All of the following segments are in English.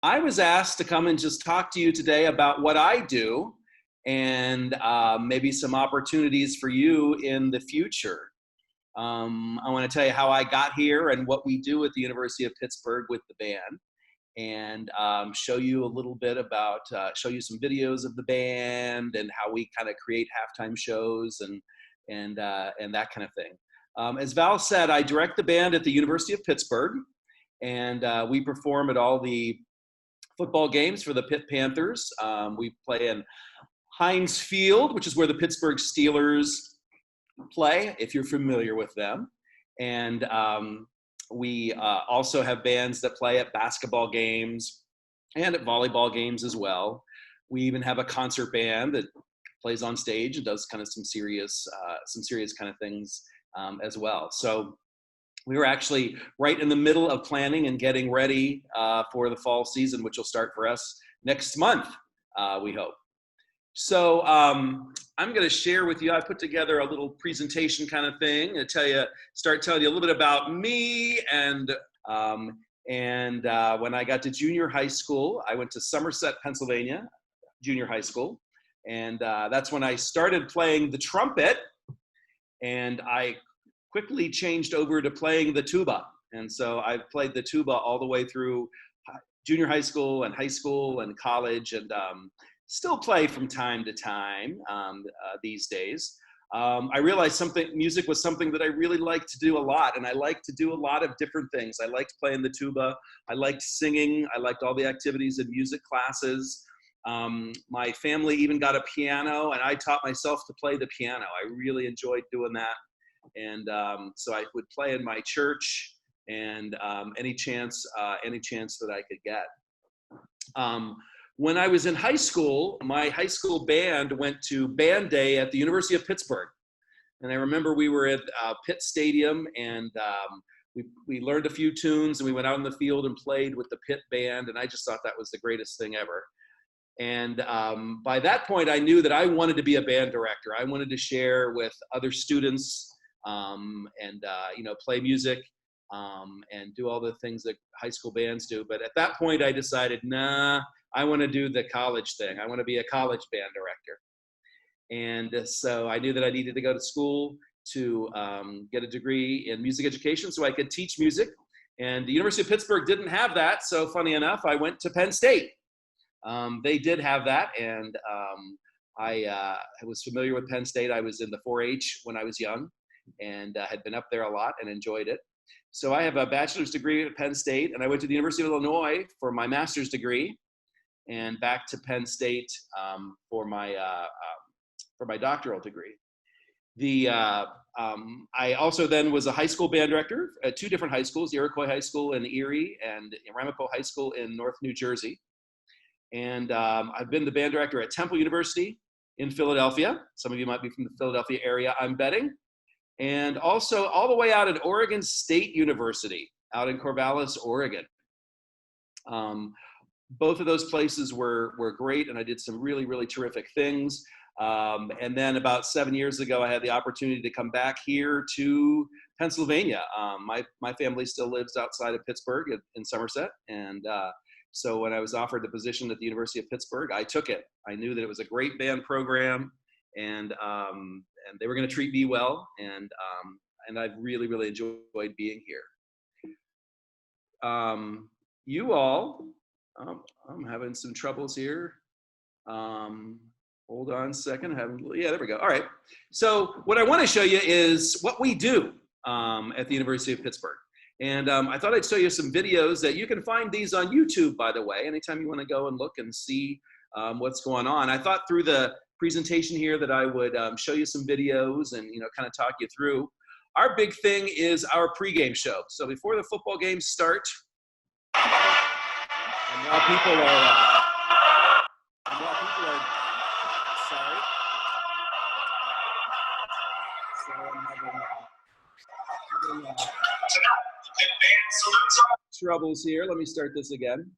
I was asked to come and just talk to you today about what I do and maybe some opportunities for you in the future. I want to tell you how I got here and what we do at the University of Pittsburgh with the band, and show you a little bit about, show you some videos of the band and how we kind of create halftime shows and that kind of thing. As Val said, I direct the band at the University of Pittsburgh, and we perform at all the football games for the Pitt Panthers. We play in Heinz Field, which is where the Pittsburgh Steelers play, if you're familiar with them. And we also have bands that play at basketball games and at volleyball games as well. We even have a concert band that plays on stage and does kind of some serious kind of things as well. So we were actually right in the middle of planning and getting ready for the fall season, which will start for us next month, we hope. So I'm going to share with you, I put together a little presentation kind of thing to start telling you a little bit about me. And when I got to junior high school, I went to Somerset, Pennsylvania, junior high school. And that's when I started playing the trumpet. And I quickly changed over to playing the tuba. And so I've played the tuba all the way through junior high school and college, and still play from time to time these days. I realized music was something that I really liked to do a lot, and I liked to do a lot of different things. I liked playing the tuba, I liked singing, I liked all the activities in music classes. My family even got a piano, and I taught myself to play the piano. I really enjoyed doing that. And so I would play in my church, and any chance that I could get. When I was in high school, my high school band went to band day at the University of Pittsburgh. And I remember we were at Pitt Stadium, and we learned a few tunes, and we went out in the field and played with the Pitt band, and I just thought that was the greatest thing ever. And by that point, I knew that I wanted to be a band director. I wanted to share with other students play music and do all the things that high school bands do. But at that point, I decided, nah, I want to do the college thing. I want to be a college band director. And so I knew that I needed to go to school to get a degree in music education so I could teach music. And the University of Pittsburgh didn't have that. So funny enough, I went to Penn State. They did have that. And I was familiar with Penn State. I was in the 4-H when I was young, and had been up there a lot and enjoyed it. So I have a bachelor's degree at Penn State, and I went to the University of Illinois for my master's degree, and back to Penn State for my doctoral degree. I also then was a high school band director at two different high schools, Iroquois High School in Erie and Ramapo High School in North New Jersey. And I've been the band director at Temple University in Philadelphia. Some of you might be from the Philadelphia area, I'm betting. And also all the way out at Oregon State University, out in Corvallis, Oregon. Both of those places were great, and I did some really, really terrific things. And then about 7 years ago, I had the opportunity to come back here to Pennsylvania. My family still lives outside of Pittsburgh in Somerset. And so when I was offered the position at the University of Pittsburgh, I took it. I knew that it was a great band program, and they were going to treat me well, and I've really, really enjoyed being here. You all, I'm having some troubles here. Hold on a second. Yeah, there we go. All right. So what I want to show you is what we do at the University of Pittsburgh. And I thought I'd show you some videos that you can find these on YouTube, by the way, anytime you want to go and look and see what's going on. I thought through the presentation here that I would show you some videos and, kind of talk you through. Our big thing is our pregame show. So before the football games start, and while people are, sorry. So I'm having troubles here. Let me start this again.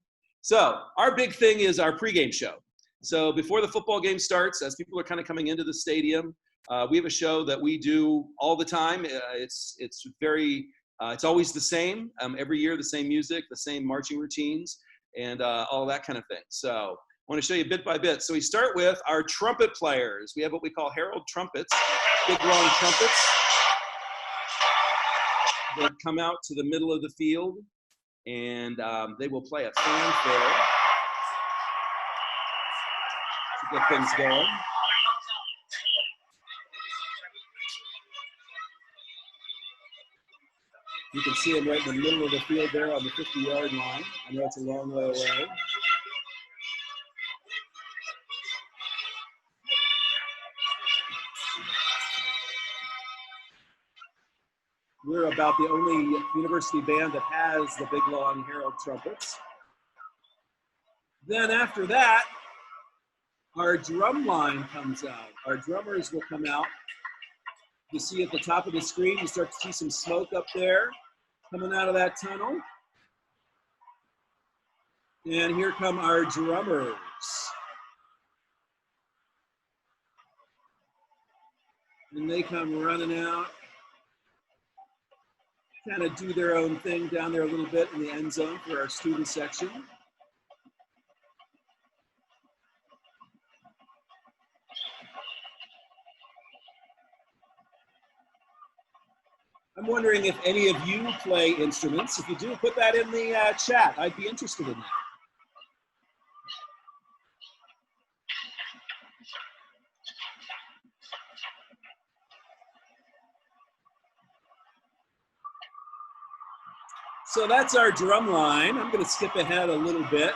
So our big thing is our pregame show. So before the football game starts, as people are kind of coming into the stadium, we have a show that we do all the time. It's always the same. Every year, the same music, the same marching routines. and all that kind of thing. So I want to show you bit by bit. So we start with our trumpet players. We have what we call herald trumpets, big long trumpets that come out to the middle of the field, and they will play a fanfare to get things going. You can see them right in the middle of the field there on the 50-yard line. I know it's a long way away. We're about the only university band that has the big long herald trumpets. Then after that, our drum line comes out. Our drummers will come out. You see at the top of the screen, you start to see some smoke up there coming out of that tunnel. And here come our drummers. And they come running out, kind of do their own thing down there a little bit in the end zone for our student section. I'm wondering if any of you play instruments. If you do, put that in the chat. I'd be interested in that. So that's our drum line. I'm going to skip ahead a little bit.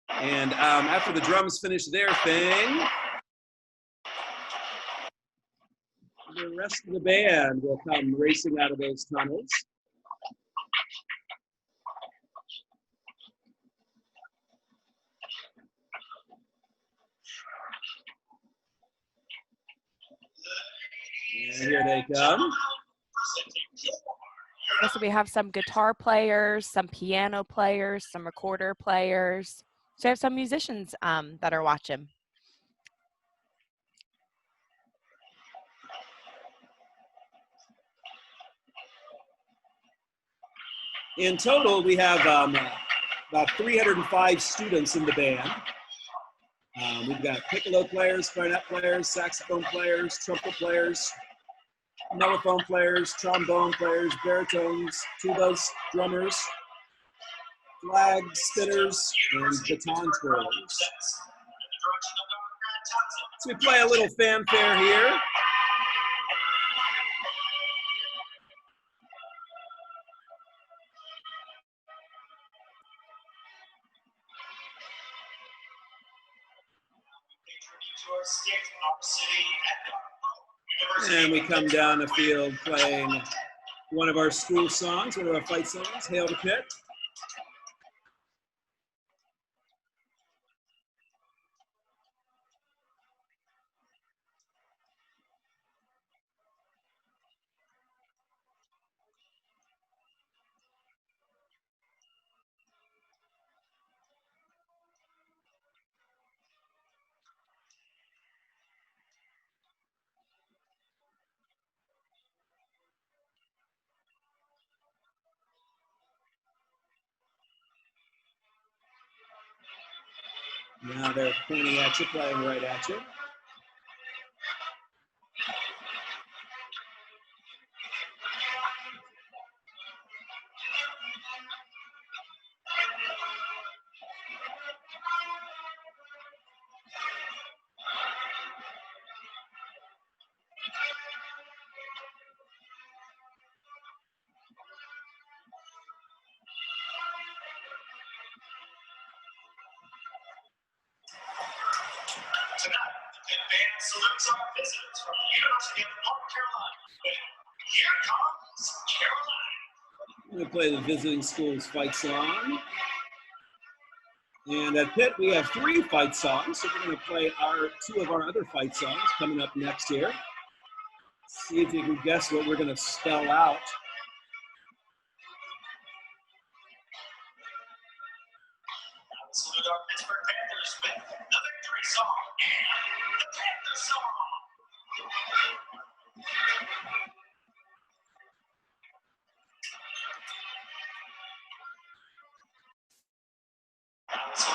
And after the drums finish their thing, the rest of the band will come racing out of those tunnels. And here they come. So we have some guitar players, some piano players, some recorder players. So we have some musicians that are watching. In total, we have about 305 students in the band. We've got piccolo players, clarinet players, saxophone players, trumpet players, mellophone players, trombone players, baritones, tubas, drummers, flag spinners, and baton twirlers. So we play a little fanfare here. And we come down the field playing one of our school songs, one of our fight songs, Hail to Pitt. Now they're pointing at you, playing right at you. Tonight, the band salutes our visitors from the University of North Carolina with Here Comes Carolina. We're going to play the visiting school's fight song. And at Pitt, we have 3 fight songs. So we're going to play two of our other fight songs coming up next here. See if you can guess what we're going to spell out. Salute our Pittsburgh Panthers with the victory song and the Panther song.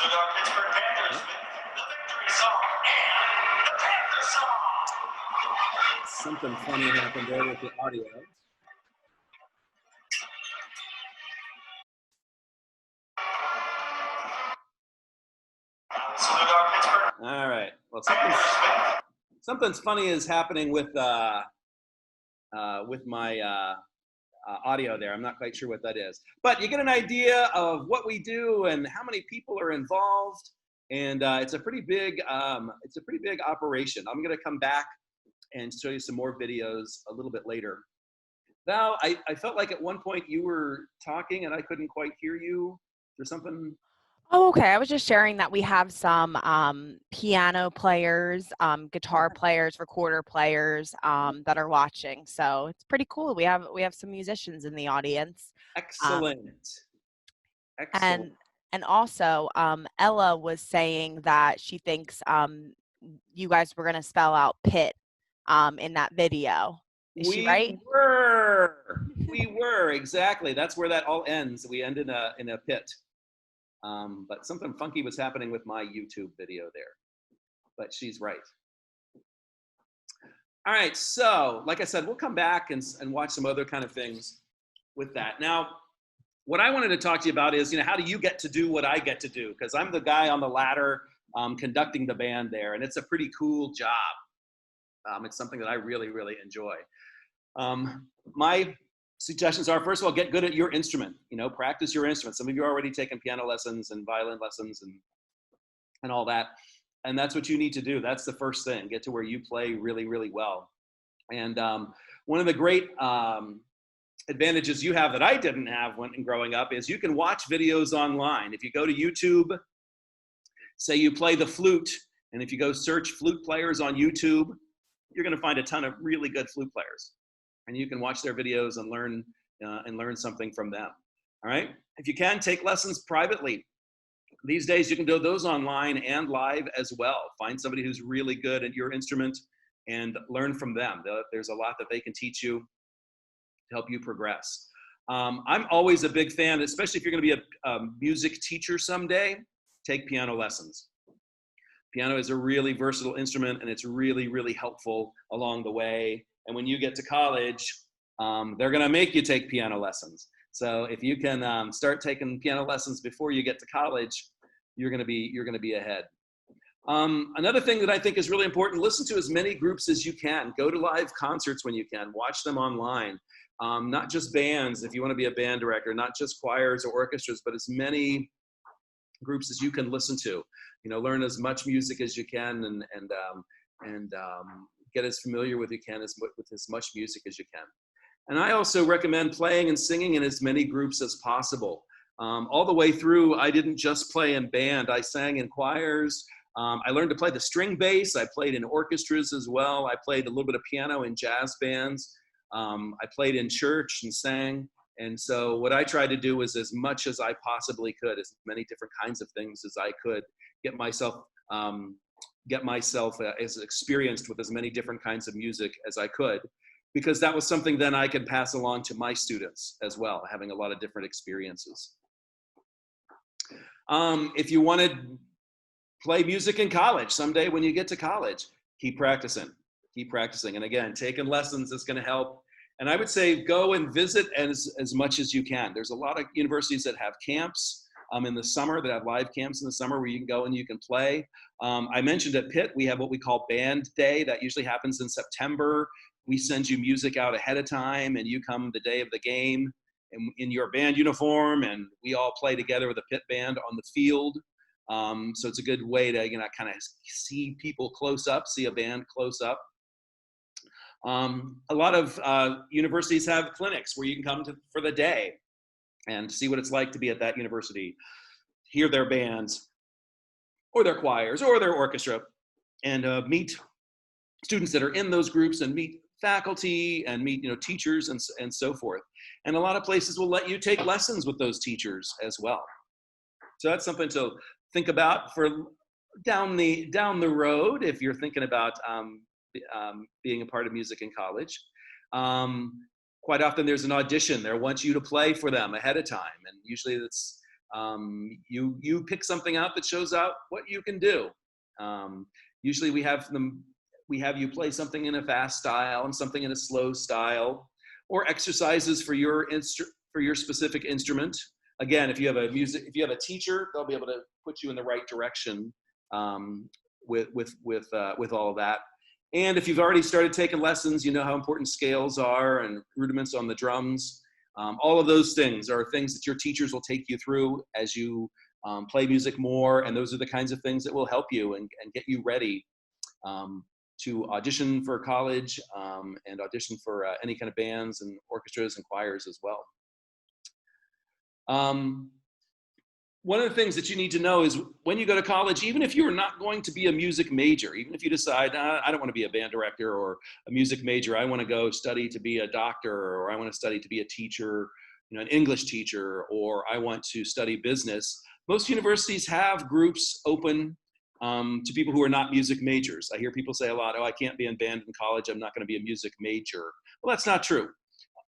salute our Pittsburgh Panthers with the victory song and the Panther song. Something funny happened there with the audio. Salute our Pittsburgh All right. Well, Panthers with something funny is happening with my audio there. I'm not quite sure what that is, but you get an idea of what we do and how many people are involved, and it's a pretty big operation. I'm going to come back and show you some more videos a little bit later. Val, I felt like at one point you were talking and I couldn't quite hear you. Is there something? Oh, okay. I was just sharing that we have some piano players, guitar players, recorder players that are watching. So it's pretty cool. We have some musicians in the audience. Excellent. Excellent. And also Ella was saying that she thinks you guys were going to spell out Pitt in that video. Is she right? We were exactly. That's where that all ends. We end in a pit. But something funky was happening with my YouTube video there. But she's right. All right. So, like I said, we'll come back and watch some other kind of things with that. Now, what I wanted to talk to you about is, how do you get to do what I get to do? Because I'm the guy on the ladder conducting the band there, and it's a pretty cool job. It's something that I really, really enjoy. My suggestions are, first of all, get good at your instrument. Practice your instrument. Some of you are already taking piano lessons and violin lessons and all that. And that's what you need to do. That's the first thing. Get to where you play really, really well. And one of the great advantages you have that I didn't have when growing up is you can watch videos online. If you go to YouTube, say you play the flute, and if you go search flute players on YouTube, you're going to find a ton of really good flute players. And you can watch their videos and learn something from them. All right. If you can, take lessons privately. These days, you can do those online and live as well. Find somebody who's really good at your instrument and learn from them. There's a lot that they can teach you to help you progress. I'm always a big fan, especially if you're going to be a music teacher someday, take piano lessons. Piano is a really versatile instrument, and it's really, really helpful along the way. And when you get to college, they're going to make you take piano lessons. So if you can start taking piano lessons before you get to college, you're going to be ahead. Another thing that I think is really important: listen to as many groups as you can. Go to live concerts when you can. Watch them online. Not just bands, if you want to be a band director, not just choirs or orchestras, but as many groups as you can listen to. Learn as much music as you can, and get as familiar with as much music as you can. And I also recommend playing and singing in as many groups as possible. All the way through, I didn't just play in band. I sang in choirs. I learned to play the string bass. I played in orchestras as well. I played a little bit of piano in jazz bands. I played in church and sang. And so what I tried to do was, as much as I possibly could, as many different kinds of things as I could, get myself as experienced with as many different kinds of music as I could, because that was something then I could pass along to my students as well, having a lot of different experiences. If you want to play music in college someday, when you get to college, keep practicing. And again, taking lessons is going to help. And I would say go and visit as much as you can. There's a lot of universities that have camps in the summer, that have live camps in the summer where you can go and you can play. I mentioned at Pitt, we have what we call Band Day. That usually happens in September. We send you music out ahead of time, and you come the day of the game in your band uniform, and we all play together with a Pitt band on the field. So it's a good way to kind of see people close up, see a band close up. A lot of universities have clinics where you can come for the day and see what it's like to be at that university, hear their bands or their choirs or their orchestra, and meet students that are in those groups, and meet faculty, and meet teachers and so forth. And a lot of places will let you take lessons with those teachers as well. So that's something to think about for down the road if you're thinking about being a part of music in college. Quite often there's an audition. They want you to play for them ahead of time, and usually You pick something out that shows out what you can do. Usually we have you play something in a fast style and something in a slow style, or exercises for your specific instrument. Again, if you have a teacher, they'll be able to put you in the right direction with all of that. And if you've already started taking lessons, you know how important scales are and rudiments on the drums. All of those things are things that your teachers will take you through as you play music more, and those are the kinds of things that will help you and get you ready to audition for college and audition for any kind of bands and orchestras and choirs as well. One of the things that you need to know is when you go to college, even if you're not going to be a music major, even if you decide, I don't want to be a band director or a music major, I want to go study to be a doctor, or I want to study to be a teacher, an English teacher, or I want to study business. Most universities have groups open to people who are not music majors. I hear people say a lot, I can't be in band in college, I'm not going to be a music major. Well, that's not true.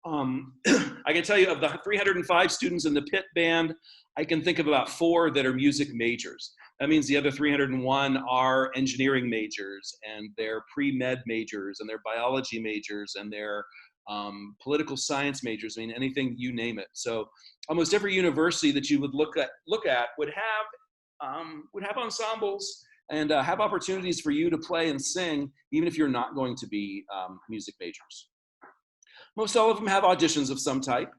I can tell you, of the 305 students in the Pitt band, I can think of about 4 that are music majors. That means the other 301 are engineering majors, and they're pre-med majors, and they're biology majors, and they're political science majors. I mean, anything, you name it. So almost every university that you would look at would have ensembles and have opportunities for you to play and sing, even if you're not going to be music majors. Most all of them have auditions of some type.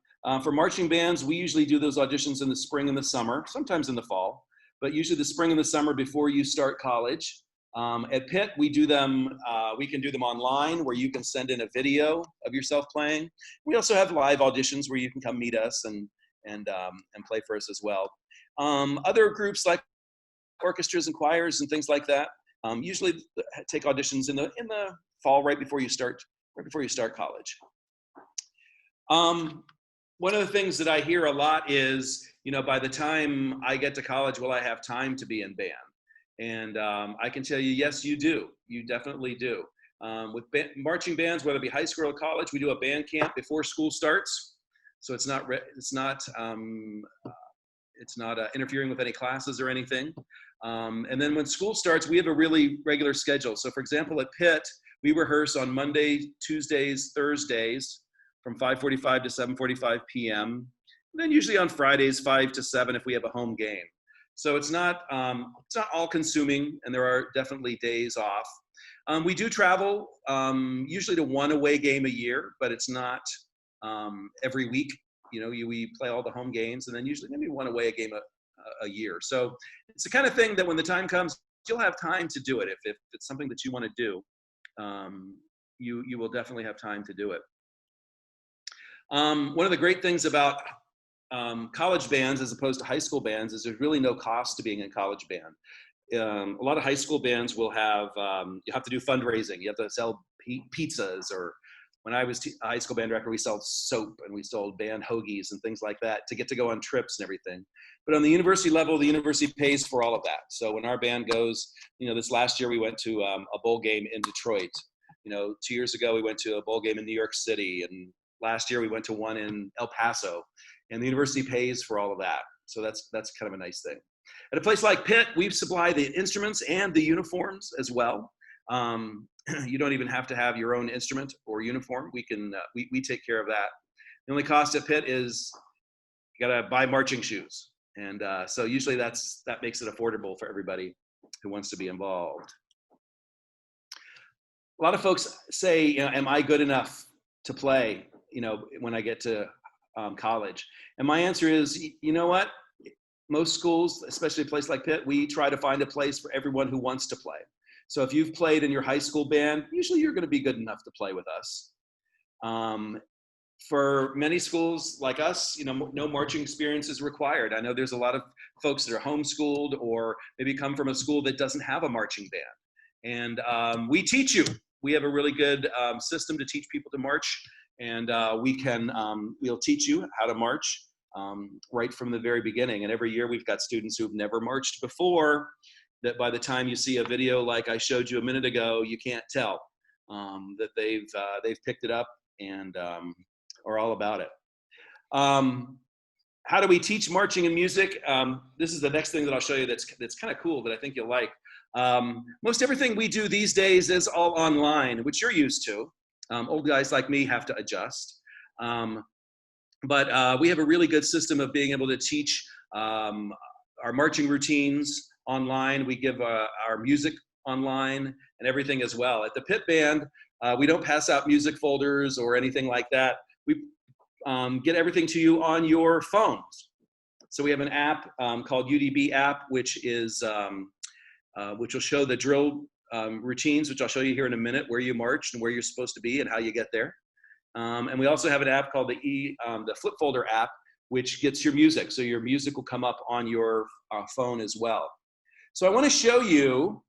For marching bands, we usually do those auditions in the spring and the summer, sometimes in the fall, but usually the spring and the summer before you start college. At Pitt, we do them. We can do them online, where you can send in a video of yourself playing. We also have live auditions where you can come meet us and play for us as well. Other groups like orchestras and choirs and things like that usually take auditions in the fall, right before you start college. One of the things that I hear a lot is, by the time I get to college, will I have time to be in band? And I can tell you, yes, you do. You definitely do. With marching bands, whether it be high school or college, we do a band camp before school starts. So it's not interfering with any classes or anything. And then when school starts, we have a really regular schedule. So for example, at Pitt, we rehearse on Monday, Tuesdays, Thursdays, from 5:45 to 7:45 p.m. And then usually on Fridays, 5 to 7 if we have a home game. So it's not all consuming, and there are definitely days off. We do travel usually to one away game a year, but it's not every week. We play all the home games, and then usually maybe one away game a year. So it's the kind of thing that when the time comes, you'll have time to do it. If it's something that you want to do, you will definitely have time to do it. One of the great things about college bands as opposed to high school bands is there's really no cost to being in college band. A lot of high school bands will have, you have to do fundraising. You have to sell pizzas, or when I was a high school band director, we sold soap and we sold band hoagies and things like that to get to go on trips and everything. But on the university level, the university pays for all of that. So when our band goes, this last year we went to a bowl game in Detroit. 2 years ago we went to a bowl game in New York City, and last year we went to one in El Paso, and the university pays for all of that. So that's kind of a nice thing. At a place like Pitt, we supply the instruments and the uniforms as well. You don't even have to have your own instrument or uniform. We take care of that. The only cost at Pitt is you gotta buy marching shoes. And so usually that makes it affordable for everybody who wants to be involved. A lot of folks say, am I good enough to play, when I get to college? And my answer is, you know what? Most schools, especially a place like Pitt, we try to find a place for everyone who wants to play. So if you've played in your high school band, usually you're going to be good enough to play with us. For many schools like us, no marching experience is required. I know there's a lot of folks that are homeschooled or maybe come from a school that doesn't have a marching band. And we teach you. We have a really good system to teach people to march. And we'll teach you how to march right from the very beginning. And every year we've got students who've never marched before, that by the time you see a video like I showed you a minute ago, you can't tell that they've picked it up and are all about it. how do we teach marching and music? This is the next thing that I'll show you that's kind of cool that I think you'll like. Most everything we do these days is all online, which you're used to. Old guys like me have to adjust. But we have a really good system of being able to teach our marching routines online. We give our music online and everything as well. At the Pitt Band, we don't pass out music folders or anything like that. We get everything to you on your phones. So we have an app called UDB app, which is which will show the drill routines, which I'll show you here in a minute, where you marched and where you're supposed to be and how you get there. And we also have an app called the Flip Folder app, which gets your music. So your music will come up on your phone as well. So I want to show you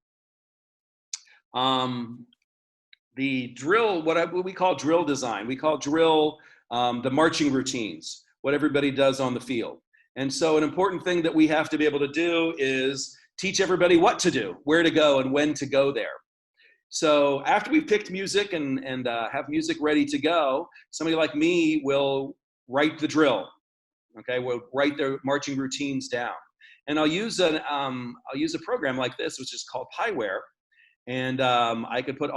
the drill, what we call drill design. We call drill the marching routines, what everybody does on the field. And so an important thing that we have to be able to do is teach everybody what to do, where to go, and when to go there. So after we've picked music and have music ready to go, somebody like me will write the drill. Okay, we'll write their marching routines down, and I'll use a program like this, which is called Piware, and I could put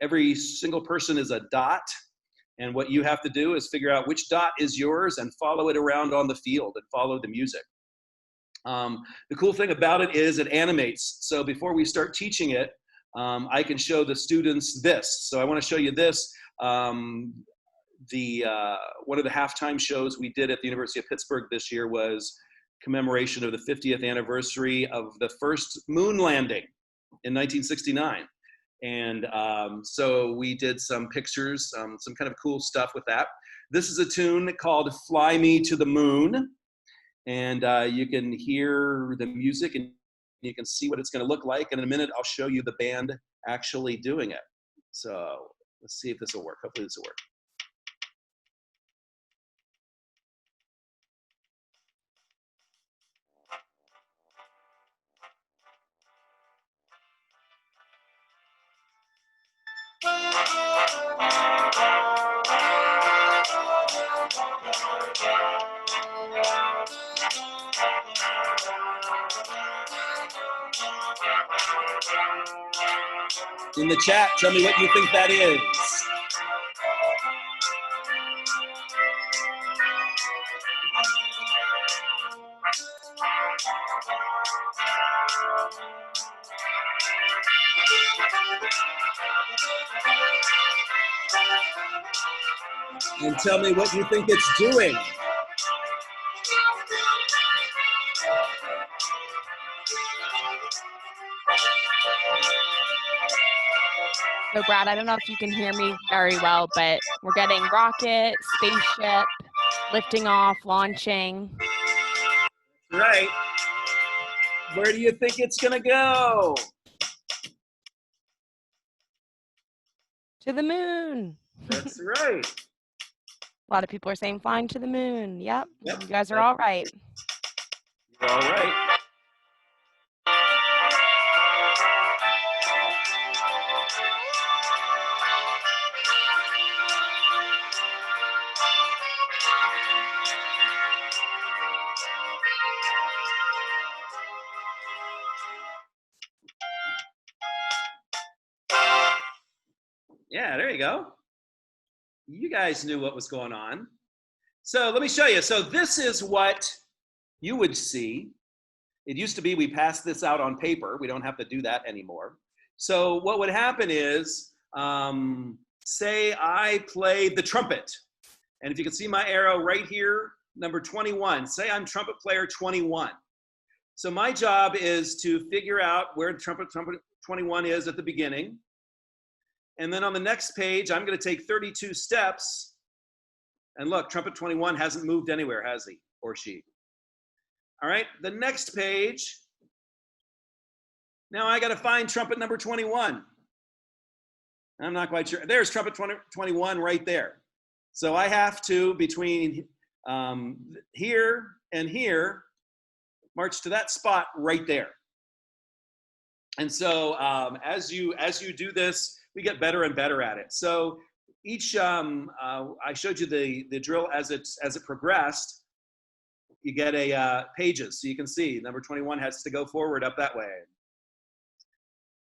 every single person is a dot, and what you have to do is figure out which dot is yours and follow it around on the field and follow the music. The cool thing about it is it animates. So before we start teaching it, I can show the students this. So I want to show you this. One of the halftime shows we did at the University of Pittsburgh this year was commemoration of the 50th anniversary of the first moon landing in 1969. And so we did some pictures, some kind of cool stuff with that. This is a tune called Fly Me to the Moon. And you can hear the music and you can see what it's going to look like. And in a minute, I'll show you the band actually doing it. So let's see if this will work. Hopefully this will work. In the chat, tell me what you think that is. And tell me what you think it's doing. So Brad, I don't know if you can hear me very well, but we're getting rocket, spaceship, lifting off, launching. Right. Where do you think it's gonna go? To the moon. That's right. A lot of people are saying flying to the moon. Yep. Yep. You guys are all right. You're all right. Yeah, there you go. You guys knew what was going on. So let me show you. So this is what you would see. It used to be we passed this out on paper. We don't have to do that anymore. So what would happen is, say I played the trumpet. And if you can see my arrow right here, number 21. Say I'm trumpet player 21. So my job is to figure out where trumpet 21 is at the beginning. And then on the next page, I'm going to take 32 steps. And look, trumpet 21 hasn't moved anywhere, has he or she? All right, the next page. Now I got to find trumpet number 21. I'm not quite sure. There's trumpet 21 right there. So I have to, between here and here, march to that spot right there. And so as you do this, we get better and better at it. So each, I showed you the drill as it progressed. you get a pages, so you can see number 21 has to go forward up that way.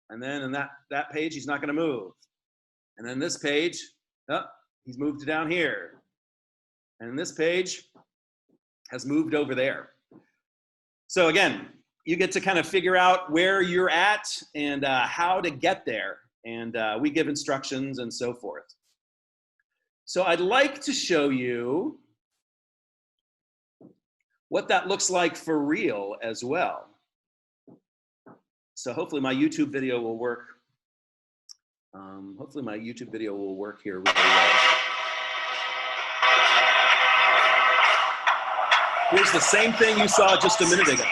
And then in that page, he's not going to move. And then this page, oh, he's moved down here. And this page has moved over there. So again, you get to kind of figure out where you're at and how to get there. And we give instructions and so forth. So I'd like to show you what that looks like for real as well. So hopefully my YouTube video will work. Hopefully my YouTube video will work here really well. Here's the same thing you saw just a minute ago.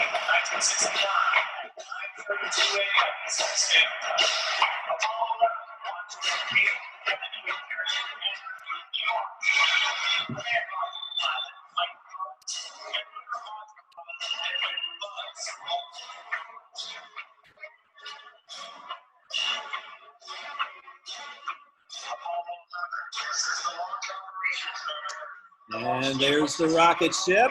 And there's the rocket ship.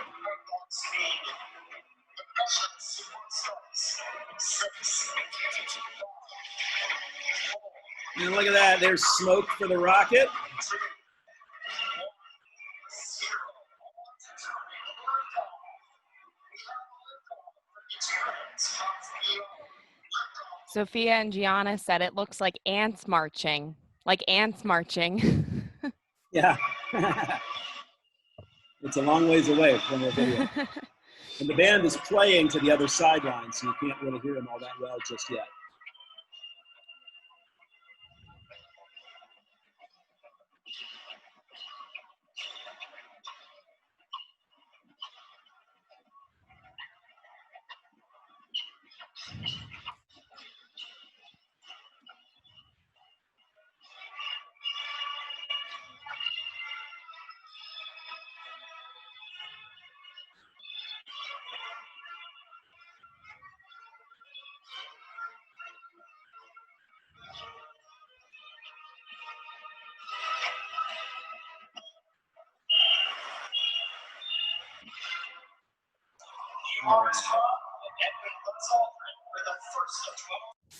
And look at that, there's smoke for the rocket. Sophia and Gianna said it looks like ants marching. Like ants marching. Yeah. It's a long ways away from the video. And the band is playing to the other sideline, so you can't really hear them all that well just yet.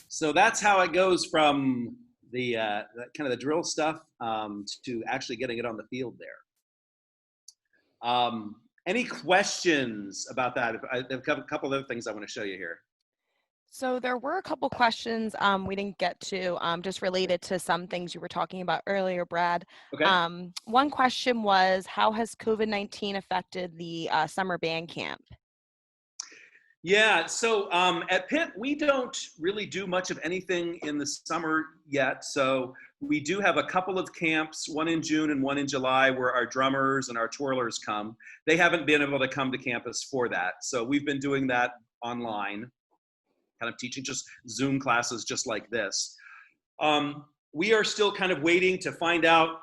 So that's how it goes from the kind of the drill stuff to actually getting it on the field there. Any questions about that? I have a couple other things I want to show you here. So there were a couple questions we didn't get to, just related to some things you were talking about earlier, Brad. Okay. One question was, how has COVID-19 affected the summer band camp? Yeah, so at Pitt, we don't really do much of anything in the summer yet. So we do have a couple of camps, one in June and one in July, where our drummers and our twirlers come. They haven't been able to come to campus for that. So we've been doing that online, kind of teaching just Zoom classes just like this. We are still kind of waiting to find out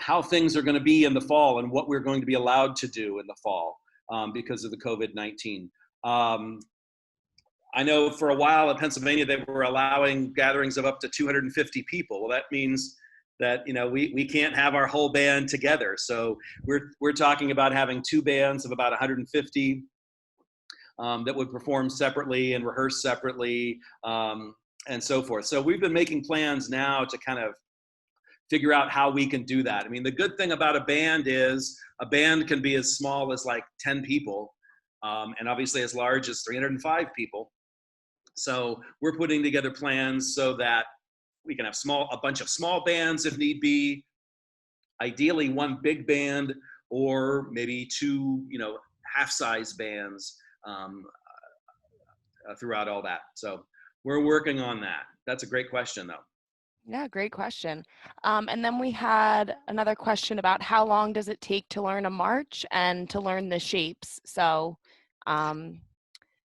how things are going to be in the fall and what we're going to be allowed to do in the fall because of the COVID-19. I know for a while in Pennsylvania, they were allowing gatherings of up to 250 people. Well, that means that, you know, we can't have our whole band together. So we're talking about having two bands of about 150 that would perform separately and rehearse separately and so forth. So we've been making plans now to kind of figure out how we can do that. I mean, the good thing about a band is a band can be as small as like 10 people. And obviously as large as 305 people. So we're putting together plans so that we can have a bunch of small bands if need be, ideally one big band, or maybe two, you know, half-size bands throughout all that. So we're working on that. That's a great question though. Yeah, great question. And then we had another question about how long does it take to learn a march and to learn the shapes. So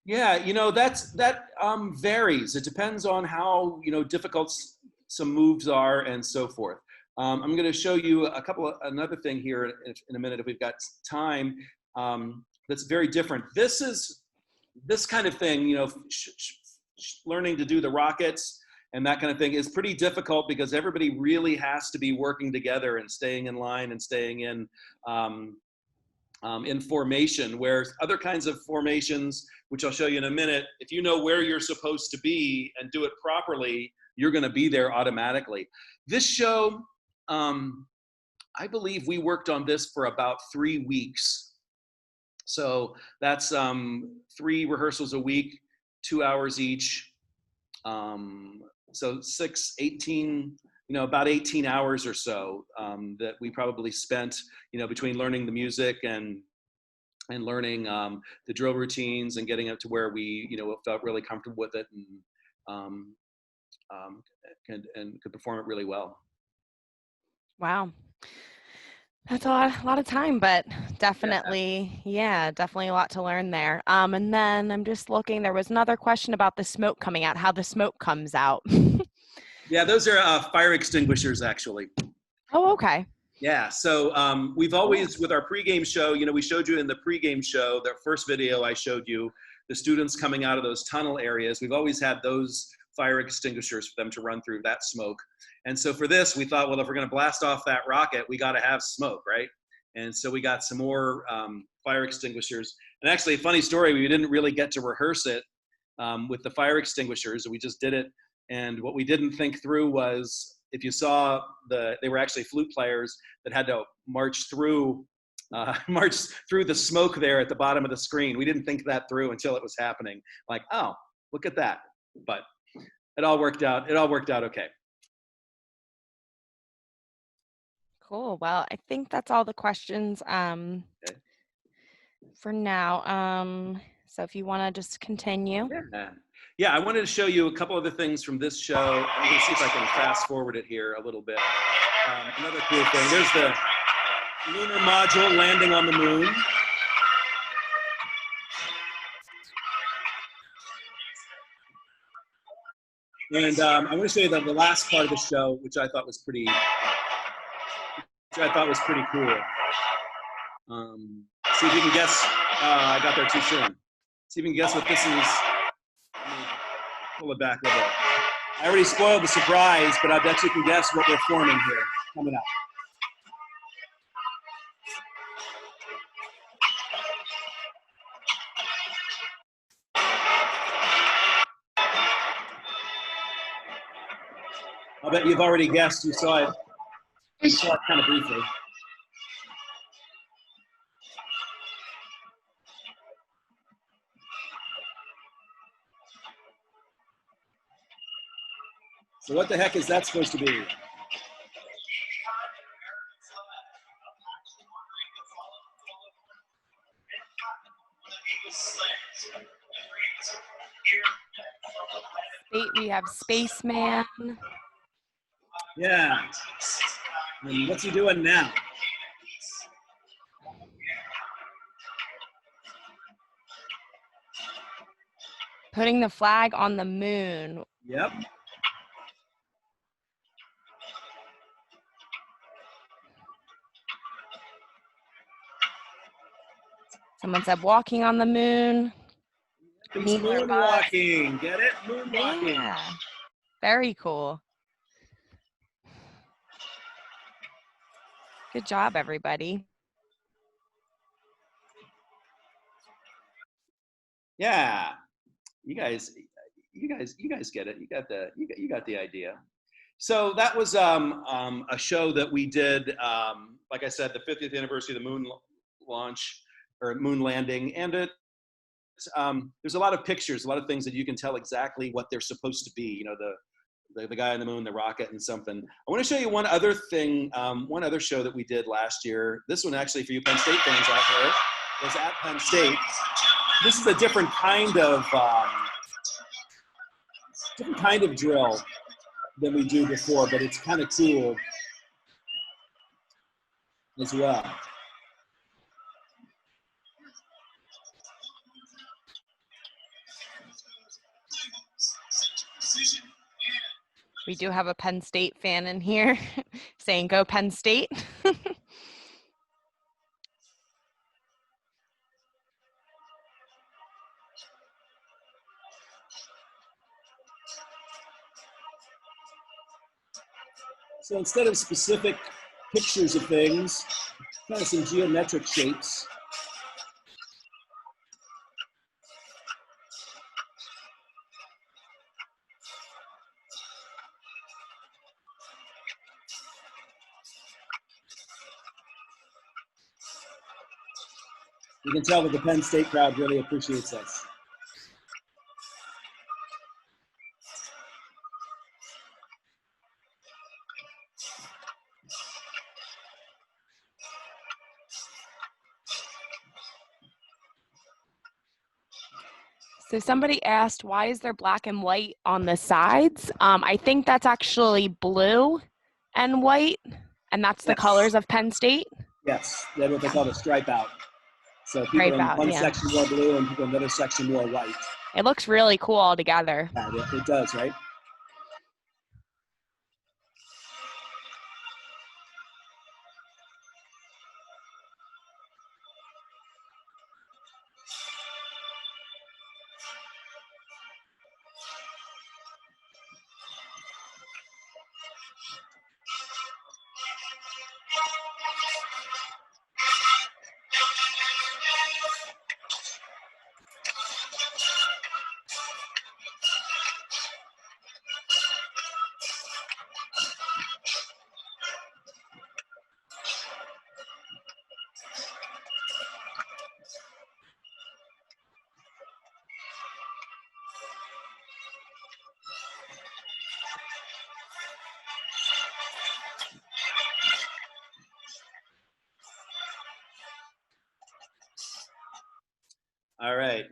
yeah, you know, that varies. It depends on how, you know, difficult some moves are and so forth. I'm going to show you another thing here in a minute if we've got time. That's very different. This kind of thing, you know, learning to do the rockets and that kind of thing is pretty difficult because everybody really has to be working together and staying in line and staying in in formation, where other kinds of formations, which I'll show you in a minute, if you know where you're supposed to be and do it properly, you're going to be there automatically. This show, I believe we worked on this for about 3 weeks. So that's 3 rehearsals a week, 2 hours each. So 18, about 18 hours or so that we probably spent, between learning the music and learning the drill routines and getting up to where we, felt really comfortable with it and could perform it really well. Wow. That's a lot of time, but definitely, definitely a lot to learn there. And then I'm just looking, there was another question about the smoke coming out, how the smoke comes out. Yeah, those are fire extinguishers, actually. Oh, okay. Yeah, so we've always, with our pregame show, we showed you in the pregame show, the first video I showed you, the students coming out of those tunnel areas. We've always had those fire extinguishers for them to run through that smoke. And so for this, we thought, well, if we're going to blast off that rocket, we got to have smoke, right? And so we got some more fire extinguishers. And actually, a funny story, we didn't really get to rehearse it with the fire extinguishers. We just did it. And what we didn't think through was, if you saw they were actually flute players that had to march through the smoke there at the bottom of the screen. We didn't think that through until it was happening. Like, oh, look at that. But it all worked out. It all worked out okay. Cool. Well, I think that's all the questions Okay. for now. So if you want to just continue. Yeah, I wanted to show you a couple other things from this show. I'm going to see if I can fast forward it here a little bit. Another cool thing. There's the lunar module landing on the moon. And I'm going to show you the last part of the show, which I thought was pretty cool. See if you can guess. I got there too soon. See if you can guess what this is. Let me pull it back a little bit. I already spoiled the surprise, but I bet you can guess what we're forming here coming up. I'll bet you've already guessed. You saw it. You saw it kind of briefly. So what the heck is that supposed to be? We have Spaceman. Yeah. And what's he doing now? Putting the flag on the moon. Yep. Someone said walking on the moon. Moonwalking. Get it? Moonwalking. Yeah. Very cool. Good job, everybody. Yeah. You guys get it. You got the idea. So that was a show that we did, like I said, the 50th anniversary of the moon launch or moon landing, and there's a lot of pictures, a lot of things that you can tell exactly what they're supposed to be. You know, the guy on the moon, the rocket, and something. I want to show you one other thing, one other show that we did last year. This one actually for you Penn State fans out there was at Penn State. This is a different kind of drill than we do before, but it's kind of cool as well. We do have a Penn State fan in here saying, "Go Penn State." So instead of specific pictures of things, kind of some geometric shapes. You can tell that the Penn State crowd really appreciates us. So somebody asked, why is there black and white on the sides? I think that's actually blue and white, and that's the Yes. colors of Penn State. Yes, that's what they call the stripe out. So people Stripe in out, one yeah. section wore blue and people in another section wore white. It looks really cool all together. Yeah, it does, right? All right.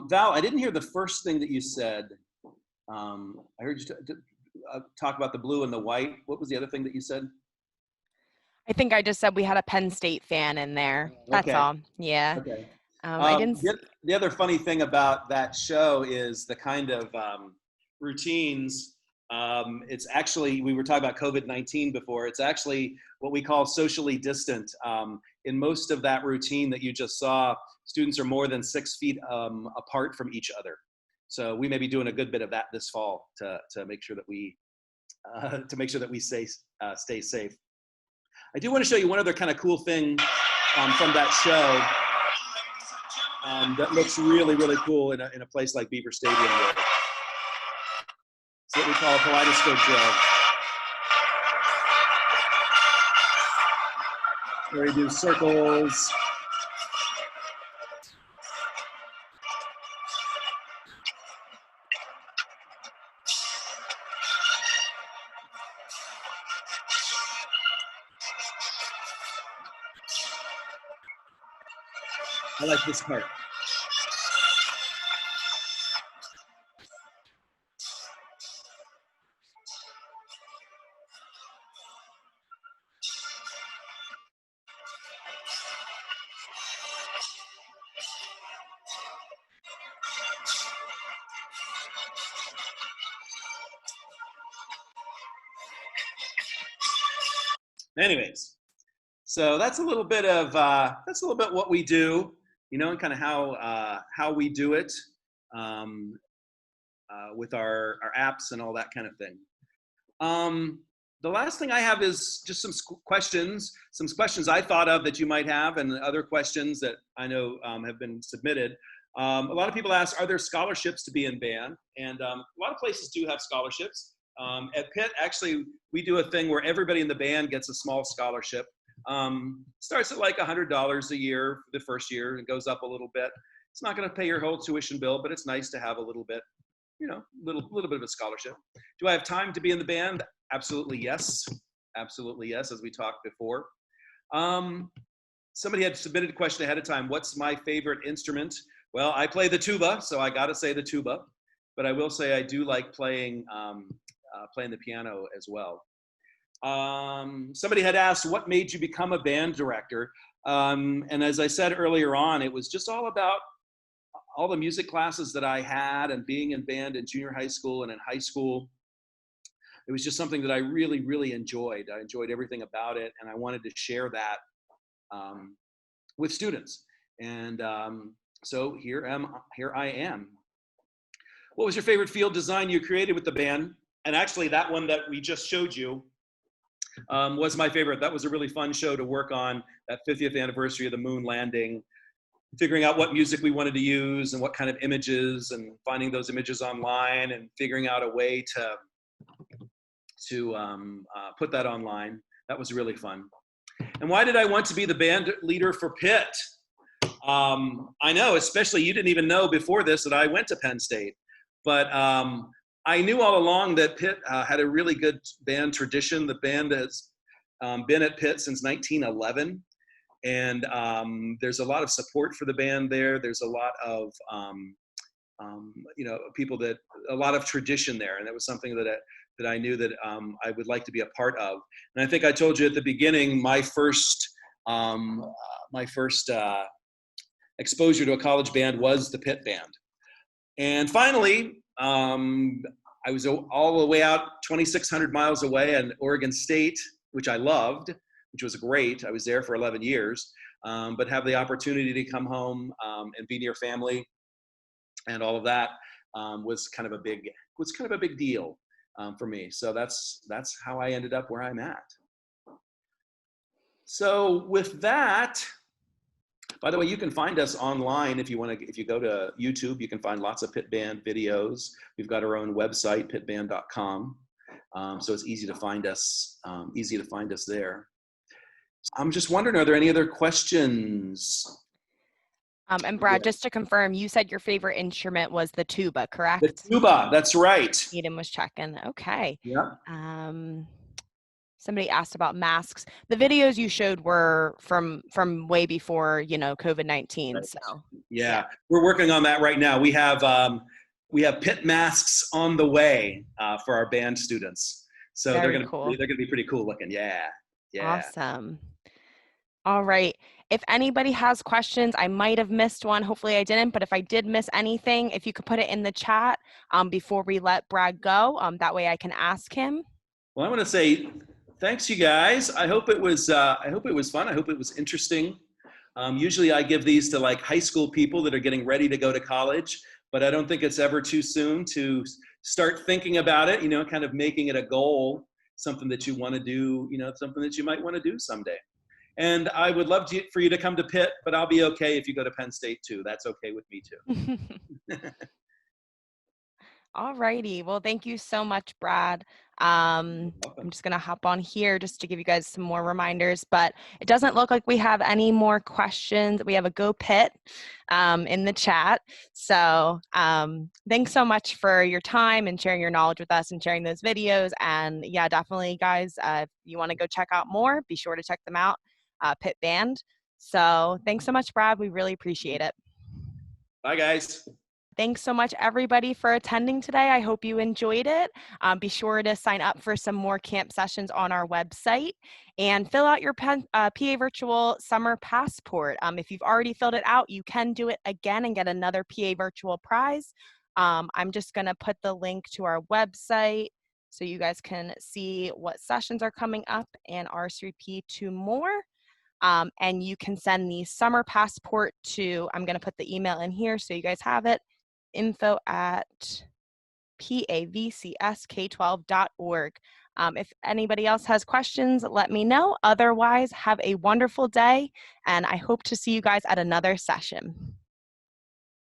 Val, I didn't hear the first thing that you said. I heard you talk about the blue and the white. What was the other thing that you said? I think I just said we had a Penn State fan in there. That's Okay. all. Yeah. Okay. I didn't. The other funny thing about that show is the kind of routines. It's actually, we were talking about COVID-19 before. It's actually what we call socially distant. In most of that routine that you just saw, students are more than 6 feet apart from each other. So we may be doing a good bit of that this fall to make sure that we stay safe. I do want to show you one other kind of cool thing from that show that looks really, really cool in a place like Beaver Stadium. Here. It's what we call a kaleidoscope drill, where you do circles. I like this part. Anyways, so that's a little bit what we do, you know, and kind of how we do it with our apps and all that kind of thing. The last thing I have is just some questions I thought of that you might have, and other questions that I know have been submitted. A lot of people ask, are there scholarships to be in band? And a lot of places do have scholarships. At Pitt, actually, we do a thing where everybody in the band gets a small scholarship. Starts at like $100 a year for the first year and goes up a little bit. It's not going to pay your whole tuition bill, but it's nice to have a little bit, you know, little bit of a scholarship. Do I have time to be in the band? Absolutely yes. Absolutely yes, as we talked before. Somebody had submitted a question ahead of time. What's my favorite instrument? Well, I play the tuba, so I got to say the tuba. But I will say I do like playing the piano as well. Somebody had asked, what made you become a band director? And as I said earlier on, it was just all about all the music classes that I had and being in band in junior high school and in high school. It was just something that I really, really enjoyed. I enjoyed everything about it, and I wanted to share that with students. And so here I am. What was your favorite field design you created with the band? And actually, that one that we just showed you was my favorite. That was a really fun show to work on, that 50th anniversary of the moon landing, figuring out what music we wanted to use and what kind of images, and finding those images online and figuring out a way to put that online. That was really fun. And why did I want to be the band leader for Pitt? I know, especially you didn't even know before this that I went to Penn State. But I knew all along that Pitt had a really good band tradition. The band has been at Pitt since 1911. And there's a lot of support for the band there. There's a lot of, people a lot of tradition there. And that was something that I knew that I would like to be a part of. And I think I told you at the beginning, my first exposure to a college band was the Pitt band. And finally, I was all the way out 2,600 miles away in Oregon State, which I loved, which was great. I was there for 11 years, but have the opportunity to come home and be near family and all of that was kind of a big deal for me. So that's how I ended up where I'm at. So with that, by the way, you can find us online if you go to YouTube, you can find lots of Pitt Band videos. We've got our own website, pittband.com. So it's easy to find us there. I'm just wondering, are there any other questions? And Brad, just to confirm, you said your favorite instrument was the tuba, correct? The tuba, that's right. Eden was checking. Okay. Yeah. Somebody asked about masks. The videos you showed were from way before, COVID-19. Right. So yeah, we're working on that right now. We have Pitt masks on the way for our band students. So they're gonna be pretty cool looking. Yeah. Awesome. All right. If anybody has questions, I might have missed one. Hopefully I didn't, but if I did miss anything, if you could put it in the chat before we let Brad go, that way I can ask him. Well, I want to say thanks, you guys. I hope it was fun. I hope it was interesting. Usually I give these to like high school people that are getting ready to go to college, but I don't think it's ever too soon to start thinking about it, kind of making it a goal, something that you want to do, something that you might want to do someday. And I would love for you to come to Pitt, but I'll be okay if you go to Penn State too. That's okay with me too. All righty. Well, thank you so much, Brad. I'm just going to hop on here just to give you guys some more reminders, but it doesn't look like we have any more questions. We have a Go Pitt in the chat. So thanks so much for your time and sharing your knowledge with us and sharing those videos. And yeah, definitely, guys, if you want to go check out more, be sure to check them out, Pitt Band. So thanks so much, Brad. We really appreciate it. Bye, guys. Thanks so much, everybody, for attending today. I hope you enjoyed it. Be sure to sign up for some more camp sessions on our website and fill out your PA Virtual Summer Passport. If you've already filled it out, you can do it again and get another PA Virtual prize. I'm just going to put the link to our website so you guys can see what sessions are coming up and RSVP to more. And you can send the Summer Passport to, I'm going to put the email in here so you guys have it, info@pavcsk12.org. If anybody else has questions, let me know. Otherwise, have a wonderful day, and I hope to see you guys at another session.